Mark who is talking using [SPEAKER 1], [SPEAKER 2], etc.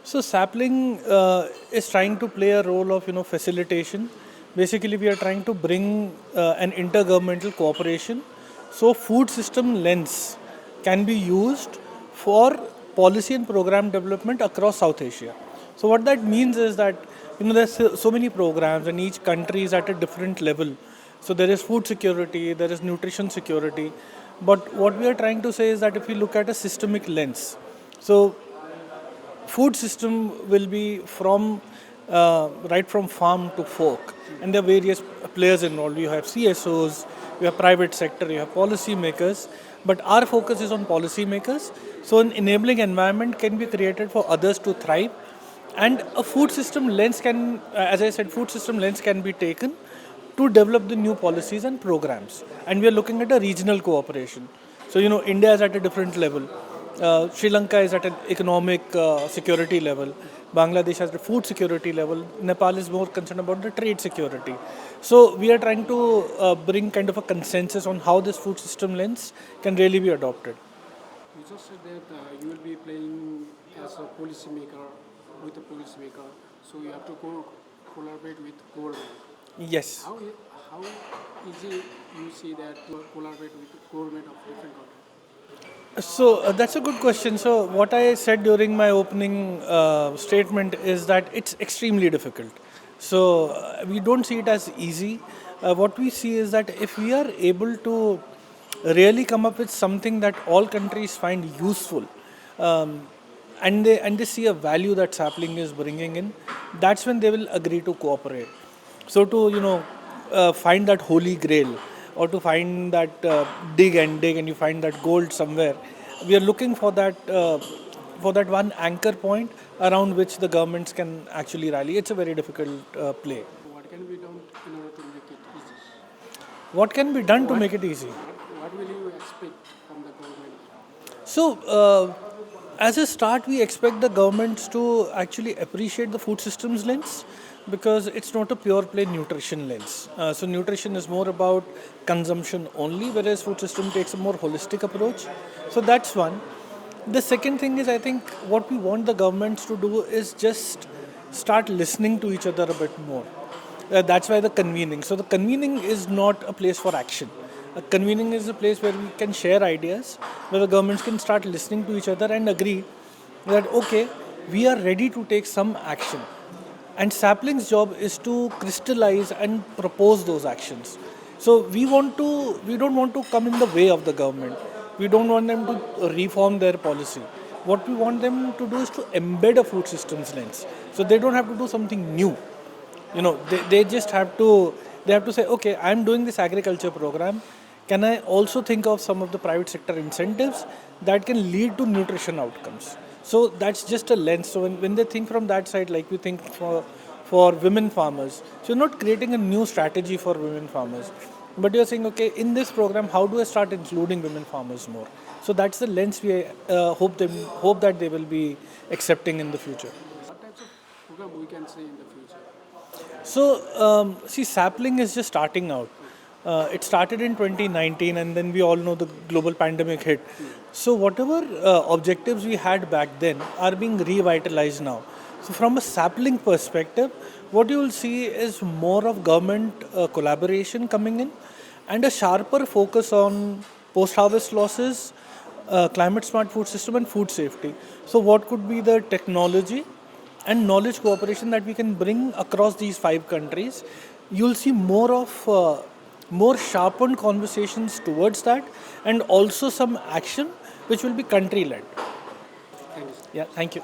[SPEAKER 1] So Sapling is trying to play a role of facilitation. Basically, we are trying to bring an intergovernmental cooperation. So food system lens can be used for policy and program development across South Asia. So what that means is that there's so many programs and each country is at a different level. So there is food security, there is nutrition security. But what we are trying to say is that if we look at a systemic lens, so food system will be from right from farm to fork, and there are various players involved. You have CSOs, you have private sector, you have policymakers, but our focus is on policymakers. So an enabling environment can be created for others to thrive, and a food system lens can, as I said, food system lens can be taken to develop the new policies and programs. And we are looking at a regional cooperation. So, India is at a different level. Sri Lanka is at an economic security level. Bangladesh has the food security level. Nepal is more concerned about the trade security. So, we are trying to bring kind of a consensus on how this food system lens can really be adopted.
[SPEAKER 2] You just said that you will be playing as a policymaker with a policymaker, so you have to collaborate with government.
[SPEAKER 1] Yes.
[SPEAKER 2] How easy you see that to collaborate with government of different countries?
[SPEAKER 1] So that's a good question. So what I said during my opening statement is that it's extremely difficult. So we don't see it as easy. What we see is that if we are able to really come up with something that all countries find useful, and they see a value that Sapling is bringing in, that's when they will agree to cooperate. So to find that holy grail, or to find that dig and you find that gold somewhere, we are looking for that one anchor point around which the governments can actually rally. It's a very difficult play.
[SPEAKER 2] What can be done in order to make it easy?
[SPEAKER 1] What can be done to make it easy?
[SPEAKER 2] What will you expect from the government?
[SPEAKER 1] So, as a start, we expect the governments to actually appreciate the food systems lens, because it's not a pure play nutrition lens. So, nutrition is more about consumption only, whereas food system takes a more holistic approach. So, that's one. The second thing is, I think what we want the governments to do is just start listening to each other a bit more. That's why the convening. So the convening is not a place for action. Convening is a place where we can share ideas, where the governments can start listening to each other and agree that okay, we are ready to take some action. And Sapling's job is to crystallize and propose those actions. So we don't want to come in the way of the government. We don't want them to reform their policy. What we want them to do is to embed a food systems lens. So they don't have to do something new. They just have to say, okay, I'm doing this agriculture program. Can I also think of some of the private sector incentives that can lead to nutrition outcomes? So that's just a lens. So when they think from that side, like we think for women farmers, so you're not creating a new strategy for women farmers, but you're saying, okay, in this program, how do I start including women farmers more? So that's the lens we hope that they will be accepting in the future.
[SPEAKER 2] What types of program we can say in the future?
[SPEAKER 1] So, Sapling is just starting out. It started in 2019, and then we all know the global pandemic hit. So, whatever objectives we had back then are being revitalized now. So, from a sapling perspective, what you will see is more of government collaboration coming in, and a sharper focus on post-harvest losses, climate smart food system, and food safety. So, what could be the technology and knowledge cooperation that we can bring across these 5 countries? You'll see more sharpened conversations towards that, and also some action which will be country led.
[SPEAKER 2] Thank you.
[SPEAKER 1] Yeah, thank you.